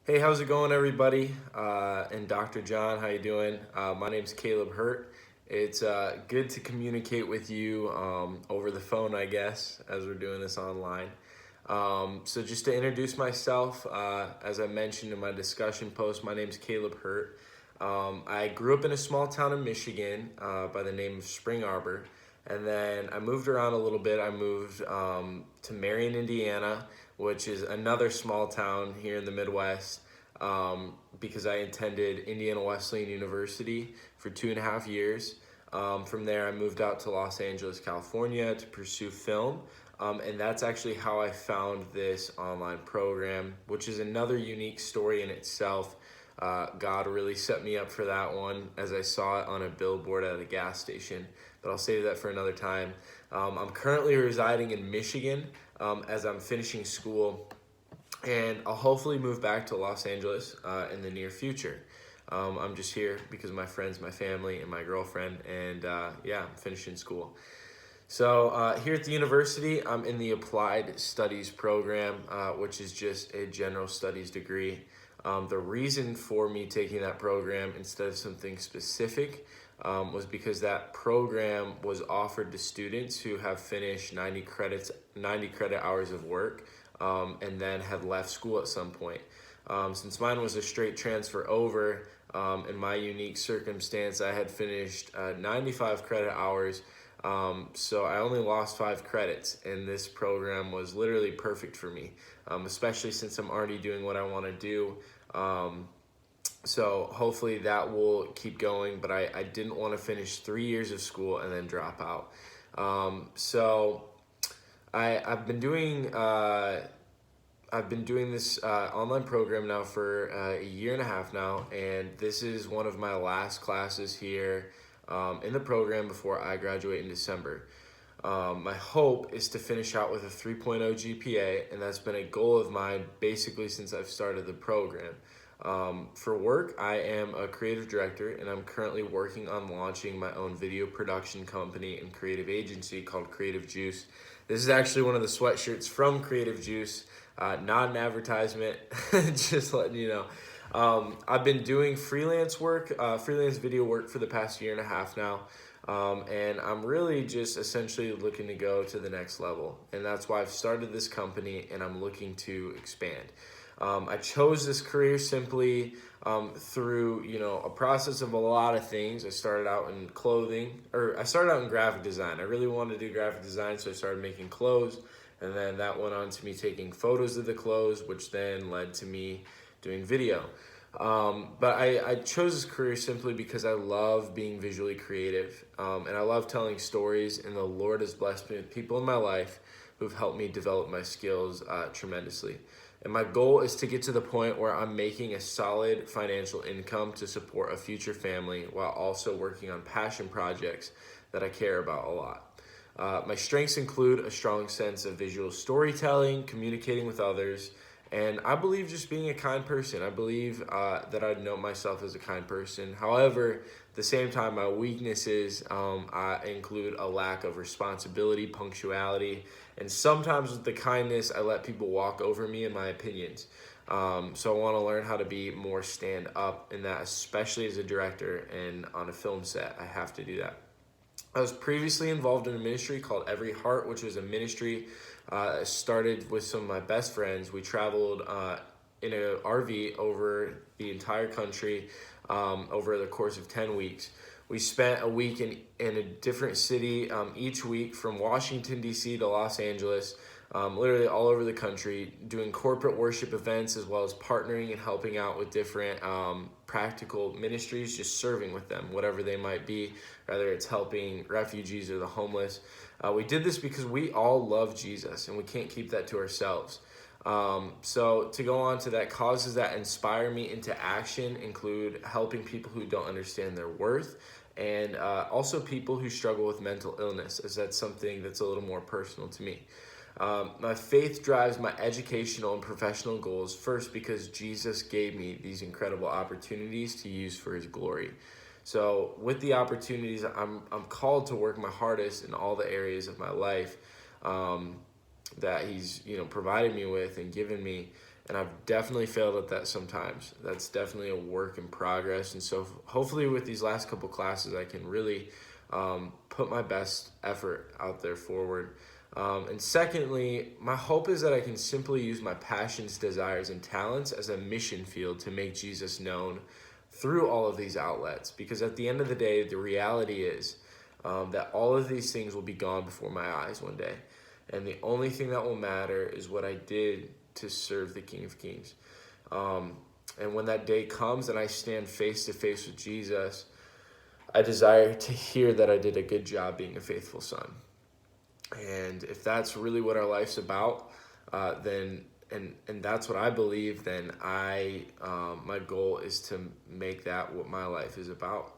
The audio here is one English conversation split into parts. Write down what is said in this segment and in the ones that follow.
Hey, how's it going, everybody? And Dr. John, how you doing? My name's Caleb Hurt. It's good to communicate with you over the phone, I guess, as we're doing this online. So just to introduce myself, as I mentioned in my discussion post, my name's Caleb Hurt. I grew up in a small town in Michigan by the name of Spring Arbor, and then I moved around a little bit. I moved to Marion, Indiana, which is another small town here in the Midwest, because I attended Indiana Wesleyan University for 2.5 years. From there, I moved out to Los Angeles, California to pursue film. And that's actually how I found this online program, which is another unique story in itself. God really set me up for that one as I saw it on a billboard at a gas station, but I'll save that for another time. I'm currently residing in Michigan as I'm finishing school, and I'll hopefully move back to Los Angeles in the near future. I'm just here because of my friends, my family, and my girlfriend, and yeah, I'm finishing school. So here at the university, I'm in the Applied Studies program, which is just a general studies degree. The reason for me taking that program instead of something specific was because that program was offered to students who have finished 90 credit hours of work, and then had left school at some point. Since mine was a straight transfer over, in my unique circumstance, I had finished 95 credit hours. So I only lost 5 credits, and this program was literally perfect for me, especially since I'm already doing what I want to do. So hopefully that will keep going, but I didn't want to finish 3 years of school and then drop out. So I've been doing this online program now for a year and a half now, and this is one of my last classes here in the program before I graduate in December. My hope is to finish out with a 3.0 GPA, and that's been a goal of mine basically since I've started the program. For work, I am a creative director, and I'm currently working on launching my own video production company and creative agency called Creative Juice. This is actually one of the sweatshirts from Creative Juice, not an advertisement, just letting you know. I've been doing freelance work, freelance video work for the past year and a half now. And I'm really just essentially looking to go to the next level. And that's why I've started this company, and I'm looking to expand. I chose this career simply through, a process of a lot of things. I started out in clothing, or I started out in graphic design. I really wanted to do graphic design, so I started making clothes. And then that went on to me taking photos of the clothes, which then led to me doing video. But I chose this career simply because I love being visually creative, and I love telling stories, and the Lord has blessed me with people in my life who've helped me develop my skills tremendously. And my goal is to get to the point where I'm making a solid financial income to support a future family while also working on passion projects that I care about a lot. My strengths include a strong sense of visual storytelling, communicating with others, and I believe just being a kind person. I believe that I know myself as a kind person. However, at the same time, my weaknesses I include a lack of responsibility, punctuality, and sometimes with the kindness, I let people walk over me in my opinions. So I want to learn how to be more stand up in that, especially as a director and on a film set. I have to do that. I was previously involved in a ministry called Every Heart, which was a ministry started with some of my best friends. We traveled in an RV over the entire country over the course of 10 weeks. We spent a week in a different city each week, from Washington, D.C. to Los Angeles, literally all over the country, doing corporate worship events as well as partnering and helping out with different practical ministries, just serving with them, whatever they might be, whether it's helping refugees or the homeless. We did this because we all love Jesus, and we can't keep that to ourselves. So to go on to that, causes that inspire me into action include helping people who don't understand their worth, and also people who struggle with mental illness, as that's something that's a little more personal to me. My faith drives my educational and professional goals, first because Jesus gave me these incredible opportunities to use for his glory. So with the opportunities, I'm called to work my hardest in all the areas of my life that he's provided me with and given me. And I've definitely failed at that sometimes. That's definitely a work in progress. And so hopefully with these last couple classes, I can really put my best effort out there forward. And secondly, my hope is that I can simply use my passions, desires, and talents as a mission field to make Jesus known through all of these outlets. Because at the end of the day, the reality is that all of these things will be gone before my eyes one day. And the only thing that will matter is what I did to serve the King of Kings. And when that day comes and I stand face to face with Jesus, I desire to hear that I did a good job being a faithful son. And if that's really what our life's about, then and that's what I believe, then my goal is to make that what my life is about,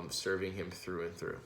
serving him through and through.